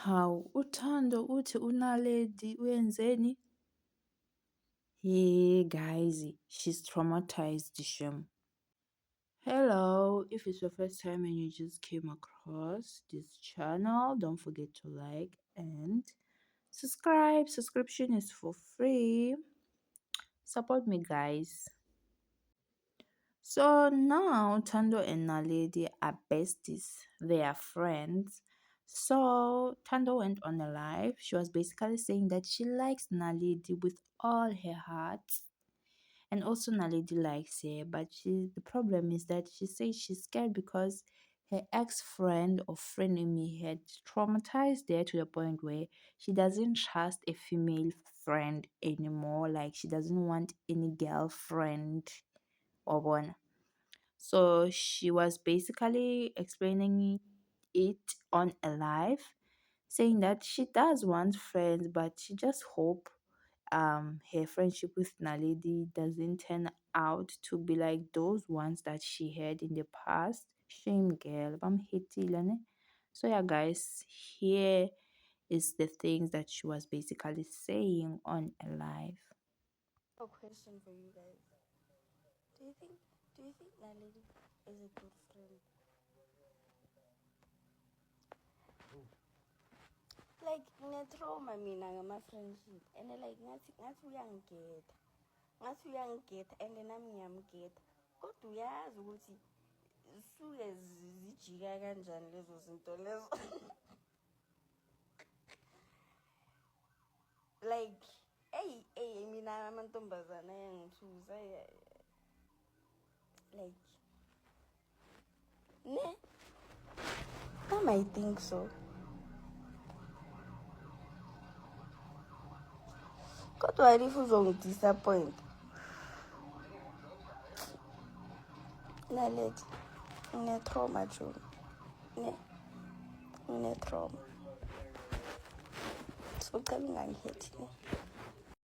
Hawu, uThando uthi uNaledi uyenzeni? Hey guys, she's traumatized, Shem. Hello, if it's your first time and you just came across this channel, don't forget to like and subscribe. Subscription is for free. Support me, guys. So now Tando and Naledi are besties. They are friends. So Tando went on a live. She was basically saying that she likes Naledi with all her heart. And also Naledi likes her. But the problem is that she says she's scared because her ex-friend or frenemy had traumatized her to the point where she doesn't trust a female friend anymore. Like she doesn't want any girlfriend or one. So she was basically explaining it on a live, saying that she does want friends, but she just hope her friendship with Naledi doesn't turn out to be like those ones that she had in the past. Shame girl, bamhitile. So yeah guys, here is the things that she was basically saying on a live. A question for you guys. Do you think Naledi is a good friend? Like nge-trauma mina ngama-friendship and like ngathi uyangigeta and nami ngiyamgeta kodwa uyazi ukuthi suke zijika kanjani lezo zinto lezo. Like eyi mina amantombazana ayangithusa like ne I might think so kodwa if uzongidisappoint Naledi ngine-trauma June ngine-trauma so ucela ungangihethi ne